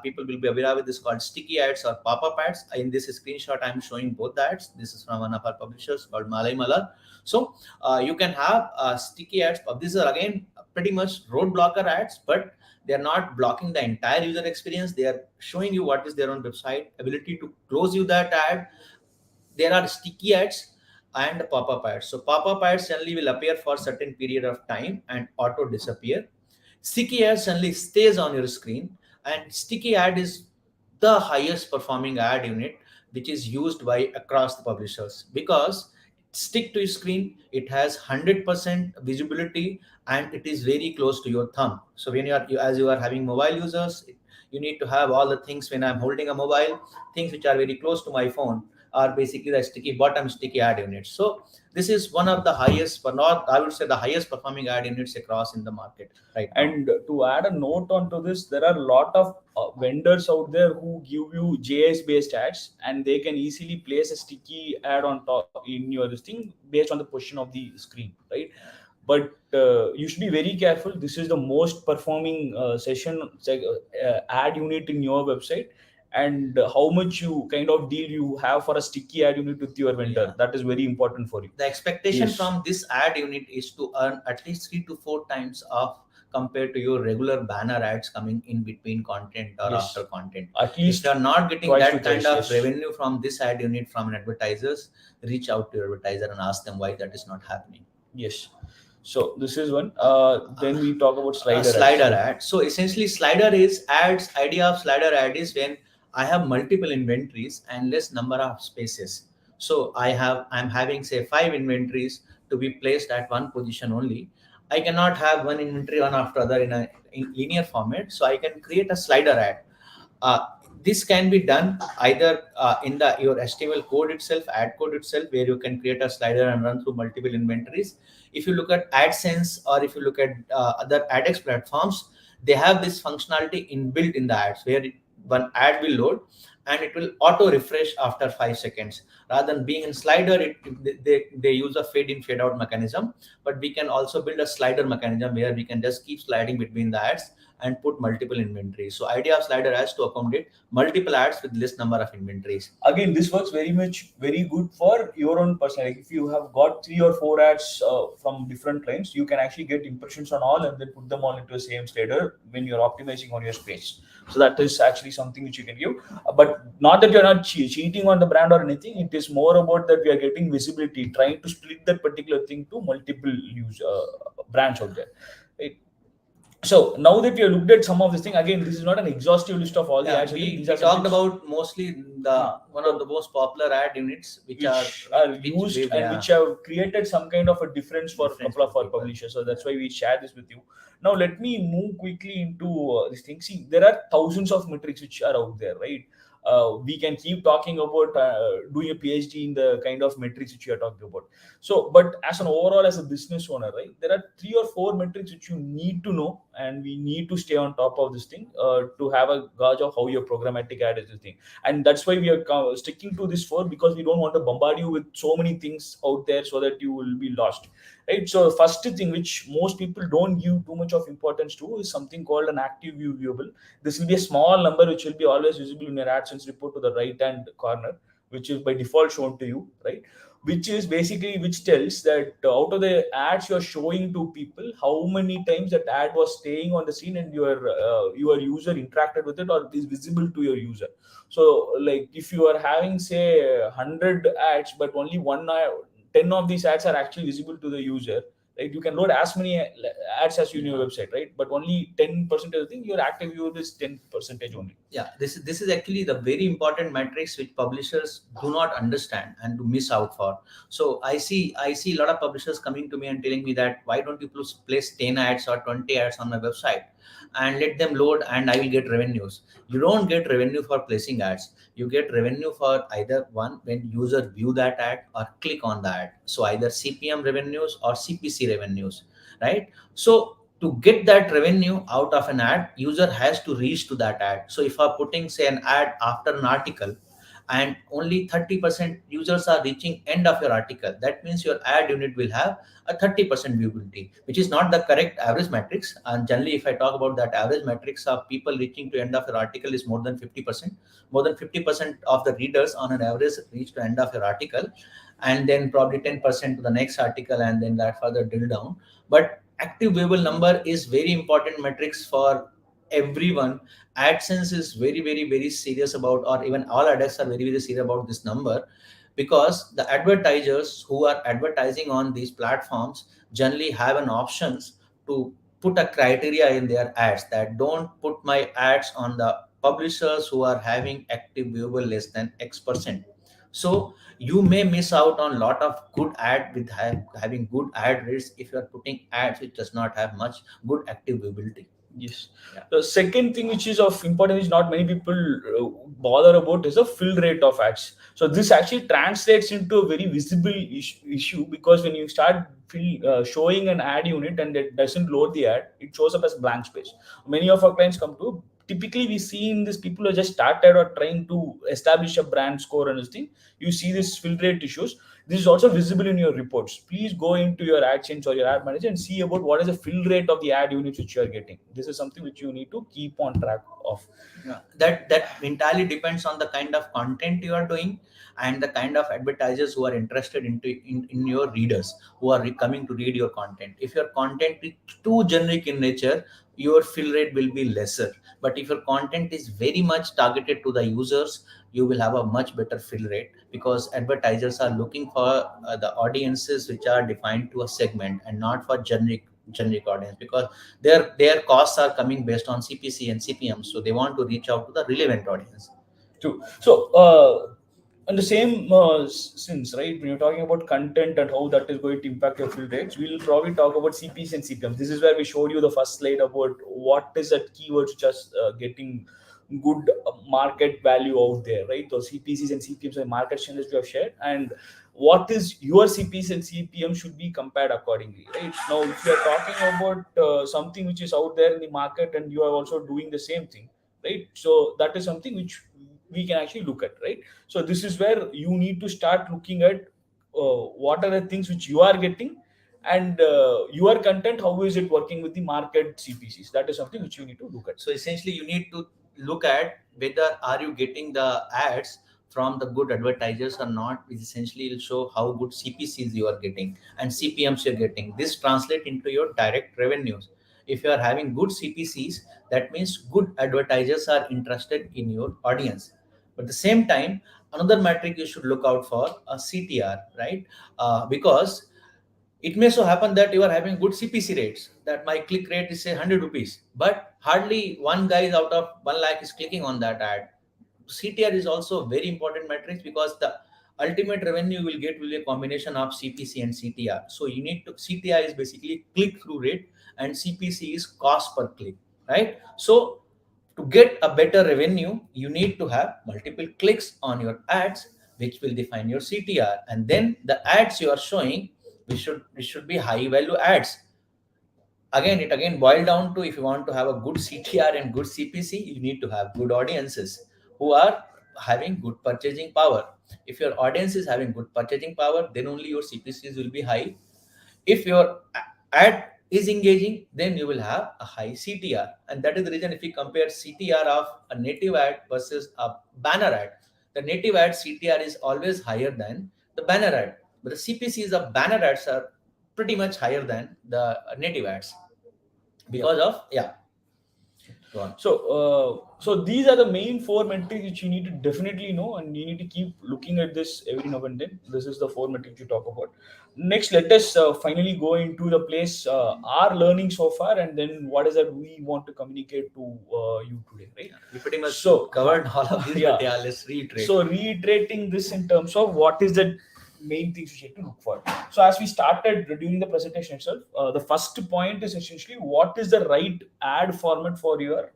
people will be aware with this called sticky ads or pop-up ads. In this screenshot I'm showing both the ads. This is from one of our publishers called Malay Malar. So you can have sticky ads. These are again pretty much road blocker ads, but they are not blocking the entire user experience. They are showing you what is there on website, ability to close you that ad. There are sticky ads and pop-up ads. So pop-up ads generally will appear for certain period of time and auto disappear. Sticky ad suddenly stays on your screen, and sticky ad is the highest performing ad unit which is used by across the publishers, because stick to your screen, it has 100% visibility, and it is very close to your thumb. So when as you are having mobile users, you need to have all the things. When I'm holding a mobile, things which are very close to my phone, are basically the sticky bottom sticky ad units. So this is one of the highest, but not, I would say, the highest performing ad units across in the market right now. And to add a note onto this, there are a lot of vendors out there who give you JS based ads, and they can easily place a sticky ad on top in your this thing based on the position of the screen, right? But you should be very careful. This is the most performing ad unit in your website, and how much you kind of deal you have for a sticky ad unit with your vendor. Yeah. That is very important for you. The expectation Yes. from this ad unit is to earn at least 3 to 4 times of compared to your regular banner ads coming in between content or Yes. after content. At If least you are not getting twice to that kind thrice, of yes. revenue from this ad unit from an advertisers, reach out to your advertiser and ask them why that is not happening. Yes. So this is one. Then we talk about A slider slider ads. ad. So essentially, slider is ads. Idea of slider ad is when I have multiple inventories and less number of spaces. So I'm having say 5 inventories to be placed at one position only. I cannot have one inventory one after other in linear format. So I can create a slider ad. uh, this can be done either in the your HTML code itself, ad code itself, where you can create a slider and run through multiple inventories. If you look at AdSense or if you look at other AdX platforms, they have this functionality inbuilt in the ads where one ad will load and it will auto refresh after 5 seconds. Rather than being in slider, they use a fade in fade out mechanism, but we can also build a slider mechanism where we can just keep sliding between the ads and put multiple inventories. So idea of slider has to accommodate multiple ads with less number of inventories. Again, this works very good for your own personal. Like if you have got 3 or 4 ads from different clients, you can actually get impressions on all and then put them all into the same slider when you're optimizing on your space. So that is actually something which you can give. But not that you're not cheating on the brand or anything. It is more about that we are getting visibility, trying to split that particular thing to multiple brands out there. Right? So now that we have looked at some of this thing, again, this is not an exhaustive list of all the ads. We These are talked something about mostly the one of the most popular ad units which are used and which have created some kind of a difference for a Difference couple of for our people. publishers. So that's why we share this with you. Now let me move quickly into this thing. See, there are thousands of metrics which are out there, right? We can keep talking about doing a PhD in the kind of metrics which you are talking about. So, but as an overall, as a business owner, right, there are 3 or 4 metrics which you need to know, and we need to stay on top of this thing to have a gauge of how your programmatic ad is this thing. And that's why we are sticking to this 4, because we don't want to bombard you with so many things out there so that you will be lost, right? So the first thing which most people don't give too much of importance to is something called an active view viewable. This will be a small number which will be always visible in your AdSense report to the right hand corner, which is by default shown to you, right? Which is basically which tells that out of the ads you're showing to people, how many times that ad was staying on the scene and your user interacted with it or is visible to your user. So like if you are having say 100 ads, but only 10 of these ads are actually visible to the user, right? You can load as many ads as you in your website, right? But only 10% of the thing, your active viewer is 10% only. This is actually the very important metrics which publishers do not understand and to miss out for. So I see a lot of publishers coming to me and telling me that why don't you place 10 ads or 20 ads on my website and let them load and I will get revenues. You don't get revenue for placing ads. You get revenue for either one when user view that ad or click on the ad. So either CPM revenues or CPC revenues, right? So to get that revenue out of an ad, user has to reach to that ad. So if I'm putting say an ad after an article and only 30% users are reaching end of your article, that means your ad unit will have a 30% viewability, which is not the correct average metrics. And generally if I talk about that, average metrics of people reaching to end of your article is more than 50%. More than 50% of the readers on an average reach to end of your article, and then probably 10% to the next article, and then that further drill down. But active viewable number is very important metrics for everyone. AdSense is very serious about, or even all advertisers are very serious about this number, because the advertisers who are advertising on these platforms generally have an options to put a criteria in their ads that don't put my ads on the publishers who are having active viewable less than X%. So you may miss out on a lot of good ad with having good ad rates if you are putting ads which does not have much good active viewability. Yes. Yeah. The second thing which is of importance, which not many people bother about, is the fill rate of ads. So this actually translates into a very visible issue, because when you start showing an ad unit and it doesn't load the ad, it shows up as blank space. Many of our clients come to. Typically, we see in this people who just started or trying to establish a brand score and this thing. You see this fill rate issues. This is also visible in your reports. Please go into your AdSense or your ad manager and see about what is the fill rate of the ad units which you are getting. This is something which you need to keep on track of. Yeah. That entirely depends on the kind of content you are doing and the kind of advertisers who are interested in your readers who are coming to read your content. If your content is too generic in nature, your fill rate will be lesser. But if your content is very much targeted to the users, you will have a much better fill rate, because advertisers are looking for the audiences which are defined to a segment and not for generic audience, because their costs are coming based on CPC and CPM, so they want to reach out to the relevant audience. True. So, on the same sense, right, when you're talking about content and how that is going to impact your fill rates, we'll probably talk about CPs and CPMs. This is where we showed you the first slide about what is that keywords which are getting good market value out there, right? Those CPCs and CPMs are market standards we have shared, and what is your CPs and CPM should be compared accordingly, right? Now, if you are talking about something which is out there in the market and you are also doing the same thing, right? So that is something which we can actually look at, right? So this is where you need to start looking at what are the things which you are getting, and your content, how is it working with the market CPCs. That is something which you need to look at. So essentially you need to look at whether are you getting the ads from the good advertisers or not, which essentially will show how good CPCs you are getting and CPMs you're getting. This translate into your direct revenues. If you are having good CPCs, that means good advertisers are interested in your audience. But at the same time, another metric you should look out for a CTR, right? Because it may so happen that you are having good CPC rates, that my click rate is say 100 rupees, but hardly one guy is out of 1 lakh is clicking on that ad. CTR is also a very important metric, because the ultimate revenue will get will be a combination of CPC and CTR. So you need to, CTR is basically click through rate and CPC is cost per click, right? So to get a better revenue, you need to have multiple clicks on your ads, which will define your CTR. And then the ads you are showing, we should be high value ads. Again, it again boil down to, if you want to have a good CTR and good CPC, you need to have good audiences who are having good purchasing power. If your audience is having good purchasing power, then only your CPCs will be high. If your ad is engaging, then you will have a high CTR. And that is the reason, if you compare CTR of a native ad versus a banner ad, the native ad CTR is always higher than the banner ad, but the CPCs of banner ads are pretty much higher than the native ads, because of, yeah, go on. So these are the main four metrics which you need to definitely know, and you need to keep looking at this every now and then. This is the four metrics you talk about. Next, let us finally go into the place our learning so far, and then what is that we want to communicate to you today, right? We pretty much So covered all of this, yeah. but yeah, let's reiterate. So reiterating this in terms of what is the main things you need to look for. So as we started during the presentation itself, the first point is essentially what is the right ad format for your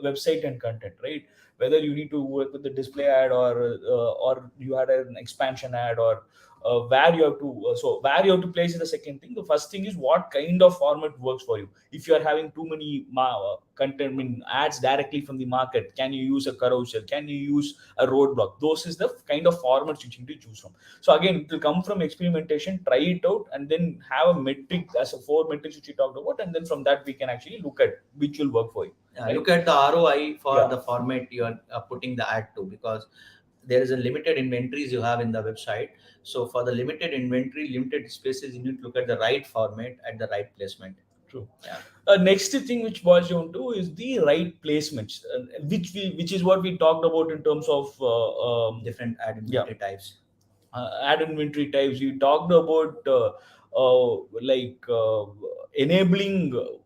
website and content, right? Whether you need to work with the display ad, or you had an expansion ad, or where you have to where you have to place is the second thing. The first thing is what kind of format works for you. If you are having too many content, I mean, ads directly from the market, can you use a carousel, can you use a roadblock? Those is the kind of formats you need to choose from. So again, it will come from experimentation. Try it out and then have a metric as a four metrics which we talked about, and then from that we can actually look at which will work for you. Right? Look at the ROI for Yeah. the format you are putting the ad to, because there is a limited inventories you have in the website. So for the limited inventory, limited spaces, you need to look at the right format at the right placement. True. Yeah. Next thing which boils down to is the right placements, which is what we talked about in terms of Different ad inventory types. ad inventory types. We talked about like enabling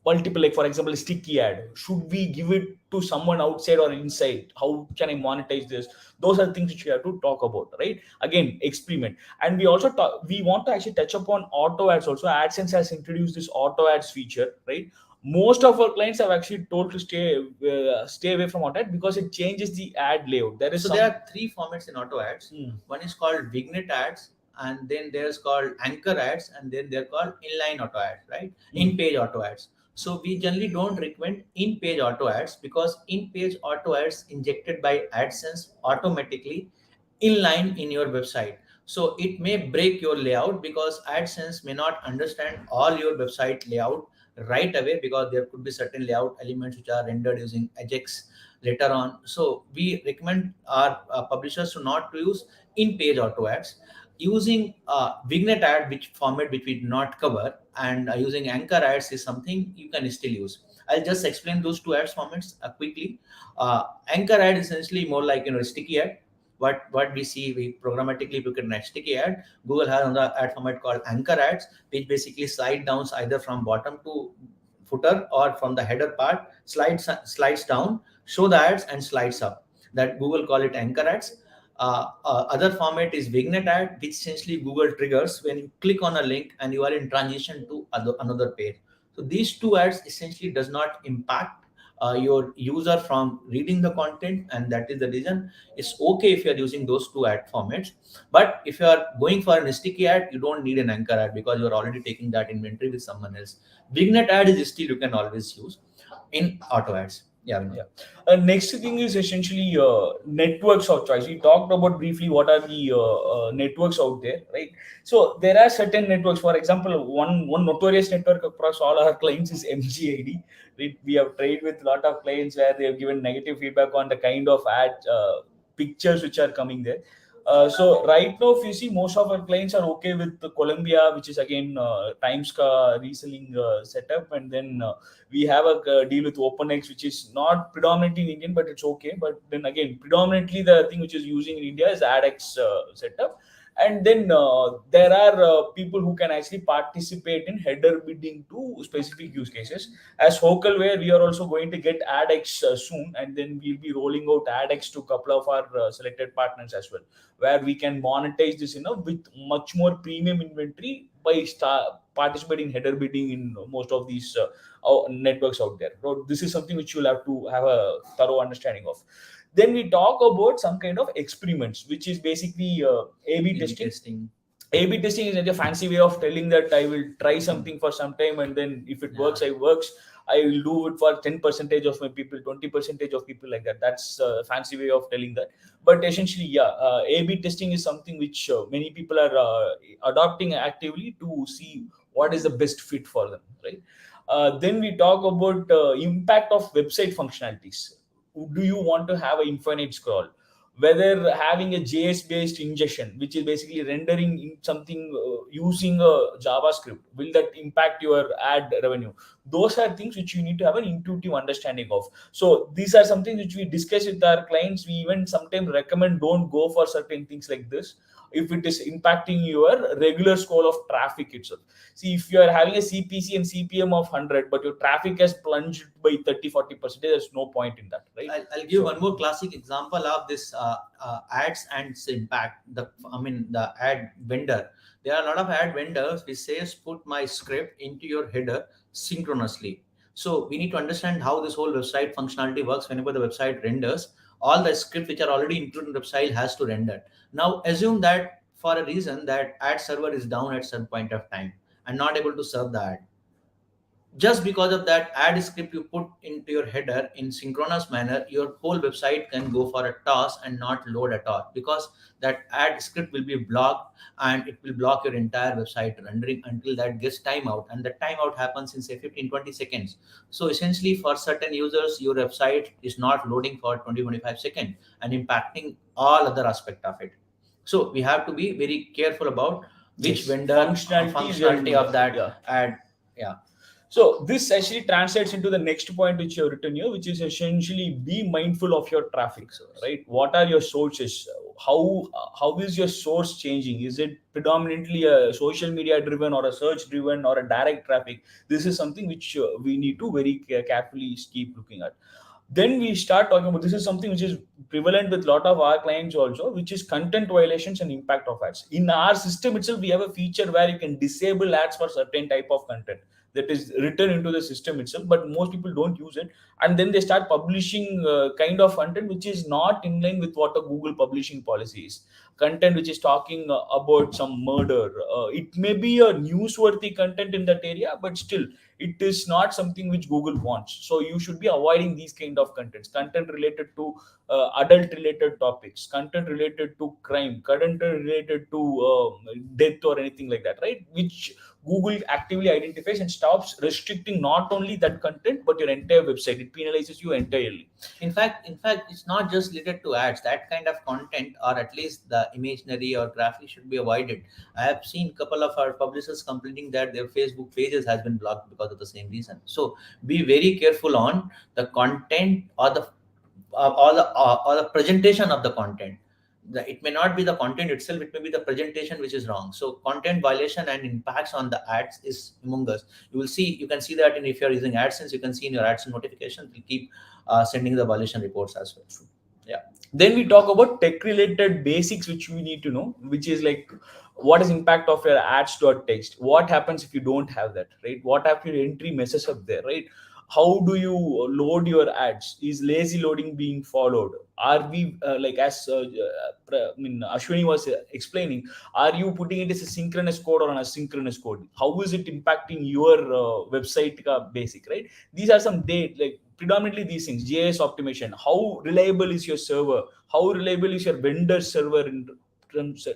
multiple, like for example a sticky ad, should we give it to someone outside or inside, how can I monetize this? Those are things which we have to talk about, right? Again, experiment. And we also we want to actually touch upon auto ads also. AdSense has introduced this auto ads feature, right? Most of our clients have actually told to stay away from auto ad because it changes the ad layout. There is So some. there are three formats in auto ads. Hmm. One is called vignette ads, and then there's called anchor ads, and then they're called inline auto ads, right? In-page auto ads. So we generally don't recommend in-page auto ads because in-page auto ads injected by AdSense automatically inline in your website. So it may break your layout because AdSense may not understand all your website layout right away, because there could be certain layout elements which are rendered using Ajax later on. So we recommend our publishers to not to use in-page auto ads. Using vignette ad, which format which we did not cover, and using anchor ads is something you can still use. I'll just explain those two ads formats quickly. Anchor ad is essentially more like a sticky ad. What we see, we programmatically look at an sticky ad. Google has another ad format called anchor ads, which basically slide down either from bottom to footer or from the header part, slides down, show the ads, and slides up. That Google call it anchor ads. Other format is vignette ad, which essentially Google triggers when you click on a link and you are in transition to another page. So these two ads essentially does not impact your user from reading the content, and that is the reason it's okay if you are using those two ad formats. But if you are going for an sticky ad, you don't need an anchor ad because you are already taking that inventory with someone else. Vignette ad is still you can always use in auto ads. Yeah, Yeah. Next thing is essentially networks of choice. We talked about briefly what are the networks out there, right? So there are certain networks. For example, one notorious network across all our clients is MGID. We have tried with a lot of clients where they have given negative feedback on the kind of ad pictures which are coming there. So right now, if you see, most of our clients are okay with the Colombia, which is again Times reselling setup, and then we have a deal with OpenX, which is not predominantly in Indian, but it's okay. But then again, predominantly the thing which is using in India is AdX setup. And then there are people who can actually participate in header bidding to specific use cases. As Hocalwire, we are also going to get AdX soon, and then we'll be rolling out AdX to a couple of our selected partners as well, where we can monetize this, with much more premium inventory by participating in header bidding in most of these networks out there. So this is something which you'll have to have a thorough understanding of. Then we talk about some kind of experiments, which is basically A/B testing. A/B testing is like a fancy way of telling that I will try something for some time, and then if it works, I works. I will do it for 10% of my people, 20% of people, like that. That's a fancy way of telling that. But essentially, yeah, A/B testing is something which many people are adopting actively to see what is the best fit for them, right? Then we talk about impact of website functionalities. Do you want to have an infinite scroll? Whether having a JS based ingestion, which is basically rendering in something using a JavaScript, will that impact your ad revenue? Those are things which you need to have an intuitive understanding of. So these are something which we discuss with our clients. We even sometimes recommend don't go for certain things like this if it is impacting your regular scroll of traffic itself. See, if you are having a CPC and CPM of 100, but your traffic has plunged by 30-40%, there's no point in that, right? I'll give one more classic example of this ads and its impact. The ad vendor. There are a lot of ad vendors which says put my script into your header synchronously. So we need to understand how this whole website functionality works. Whenever the website renders, all the scripts which are already included in the website has to render. Now assume that for a reason that ad server is down at some point of time and not able to serve the ad. Just because of that ad script you put into your header in synchronous manner, your whole website can go for a toss and not load at all, because that ad script will be blocked and it will block your entire website rendering until that gets timeout, and the timeout happens in say 15-20 seconds. So essentially for certain users your website is not loading for 20-25 seconds and impacting all other aspect of it. So we have to be very careful about which vendor functionality of that ad. Yeah. So this actually translates into the next point which you have written here, which is essentially be mindful of your traffic, right? What are your sources? how is your source changing? Is it predominantly a social media driven or a search driven or a direct traffic? This is something which we need to very carefully keep looking at. Then we start talking about, this is something which is prevalent with a lot of our clients also, which is content violations and impact of ads. In our system itself, we have a feature where you can disable ads for certain type of content that is written into the system itself, but most people don't use it. And then they start publishing kind of content which is not in line with what a Google publishing policy is. Content which is talking about some murder, it may be a newsworthy content in that area, but still it is not something which Google wants. So you should be avoiding these kind of contents, content related to adult related topics, content related to crime, content related to death or anything like that, right? Which Google actively identifies and stops restricting not only that content but your entire website. It penalizes you entirely. In fact, it's not just related to ads. That kind of content, or at least the imaginary or graphic, should be avoided. I have seen a couple of our publishers complaining that their Facebook pages has been blocked because of the same reason. So be very careful on the content, or the presentation of the content. It may not be the content itself; it may be the presentation which is wrong. So content violation and impacts on the ads is humongous. You can see that if you're using AdSense, you can see in your AdSense notifications, will keep sending the violation reports as well. Yeah. Then we talk about tech related basics which we need to know, which is like, what is impact of your ads to a text? What happens if you don't have that, right? What if your entry messes up there, right? How do you load your ads? Is lazy loading being followed? Are we like, as Ashwani was explaining, are you putting it as a synchronous code or an asynchronous code? How is it impacting your website basic, right? These are some date, like predominantly these things. JS optimization, how reliable is your server? How reliable is your vendor server in terms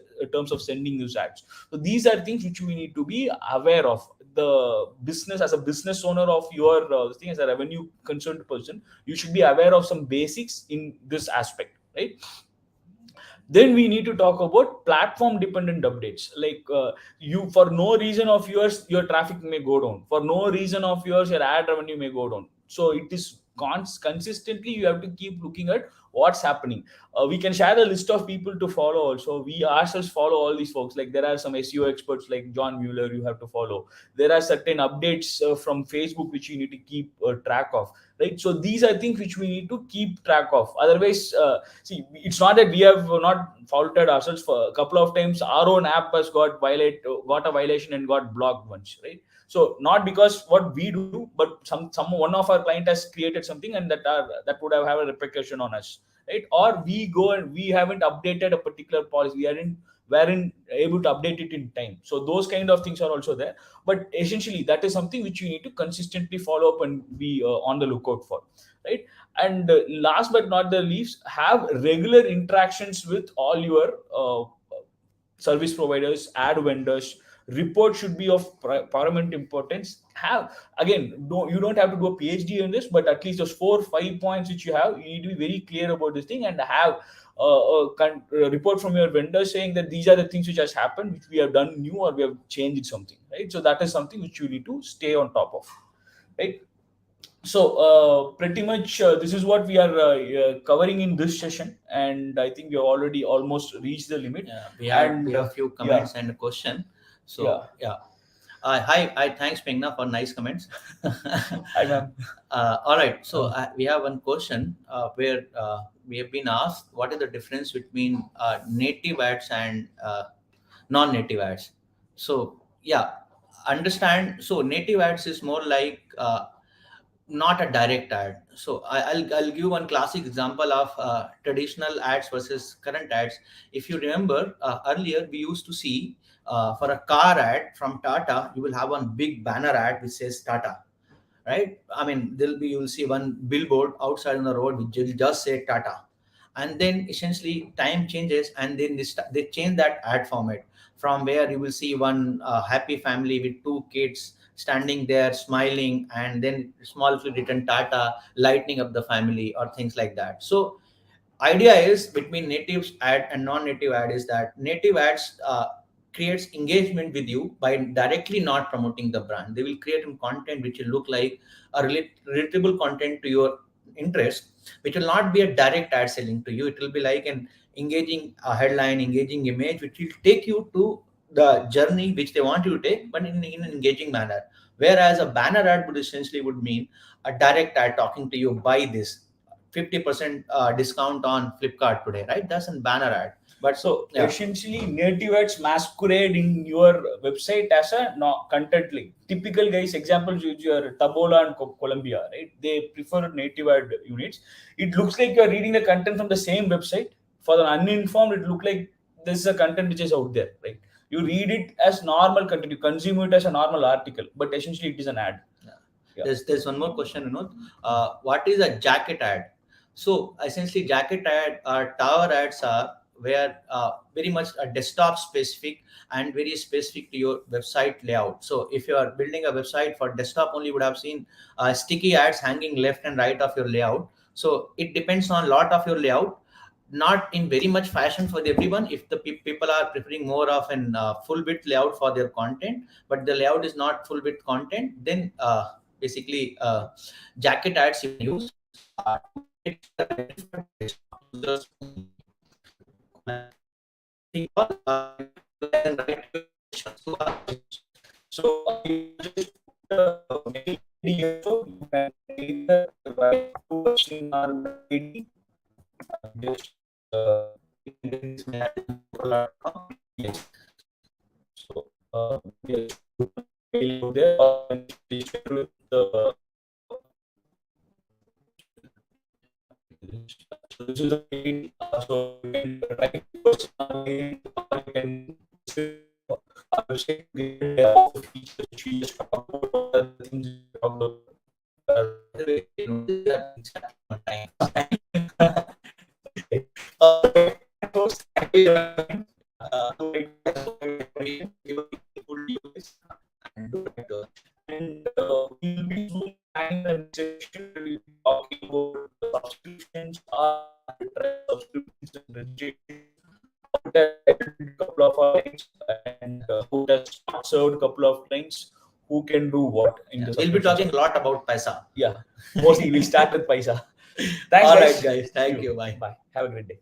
of sending these ads? So these are things which we need to be aware of. The business, as a business owner of your thing, as a revenue concerned person, you should be aware of some basics in this aspect, right? Then we need to talk about platform dependent updates, like you, for no reason of yours, your traffic may go down. For no reason of yours, your ad revenue may go down. So it is consistently you have to keep looking at what's happening. We can share a list of people to follow also. We ourselves follow all these folks. Like there are some SEO experts like John Mueller you have to follow. There are certain updates from Facebook which you need to keep track of, right? So these are things which we need to keep track of. Otherwise, see, it's not that we have not faulted ourselves. For a couple of times our own app has got a violation and got blocked once, right? So not because what we do, but some one of our client has created something, and that would have a repercussion on us, right? Or we go and we haven't updated a particular policy, weren't able to update it in time. So those kind of things are also there. But essentially that is something which you need to consistently follow up and be on the lookout for, right? And last but not the least, have regular interactions with all your service providers, ad vendors. Report should be of paramount importance. Have, again, you don't have to do a PhD in this, but at least those 4 5 points which you have, you need to be very clear about this thing, and have a report from your vendor saying that these are the things which has happened, which we have done new or we have changed something, right? So that is something which you need to stay on top of, right? So pretty much this is what we are covering in this session, and I think we have already almost reached the limit. Yeah, we And have few yeah, comments and a question. yeah. So yeah, hi, thanks Meghna for nice comments. Hi, ma'am. All right, so Uh, we have one question where we have been asked what is the difference between native ads and non-native ads. So yeah, understand. So native ads is more like not a direct ad. So I'll give one classic example of traditional ads versus current ads. If you remember, earlier we used to see for a car ad from Tata, you will have one big banner ad which says Tata, right? I mean, you'll see one billboard outside on the road which will just say Tata, and then essentially time changes, and then they change that ad format from where you will see one happy family with two kids standing there smiling, and then small written Tata lightening up the family or things like that. So idea is between native ad and non-native ad is that native ads creates engagement with you by directly not promoting the brand. They will create some content which will look like a relatable content to your interest, which will not be a direct ad selling to you. It will be like an engaging headline, engaging image, which will take you to the journey which they want you to take, but in an engaging manner. Whereas a banner ad would essentially would mean a direct ad talking to you, buy this 50% discount on Flipkart today, right? That's a banner ad. But So yeah, essentially, native ads masquerade in your website as a content link. Typical guys, examples use your Tabola and Colombia, right? They prefer native ad units. It looks like you're reading the content from the same website. For the uninformed, it looks like this is a content which is out there, right? You read it as normal content, you consume it as a normal article, but essentially it is an ad. yeah. Yeah. There's one more question, what is a jacket ad? So essentially, jacket ad or tower ads are where very much a desktop specific and very specific to your website layout. So if you are building a website for desktop only, you would have seen sticky ads hanging left and right of your layout. So it depends on a lot of your layout, not in very much fashion for everyone. If the people are preferring more of an full bit layout for their content, but the layout is not full bit content, then basically jacket ads you can use to make sure that it is for desktop users only. And write your questions to our users. So you just put a mail ID, so you can either write to us in our mail ID, just you can get this mail ID. Yes. So yes, mail over there, or you can share with the. So this is the mail. So you can write to us on our mail, or you can I will say all the features which we just talked about, all the things we talked about. By the way, you notice that exactly on time. Folks, thank you very much. And we'll be soon having a session where we'll be talking about the subscriptions, subscriptions and registration. How it has helped a couple of our clients, and who has not served a couple of clients, who can do what in the We'll be subscription talking a side. lot about Paisa. Yeah, mostly we'll start with Paisa. Thanks, All guys. right, guys. See Thank you. you. Bye. Bye. Have a great day.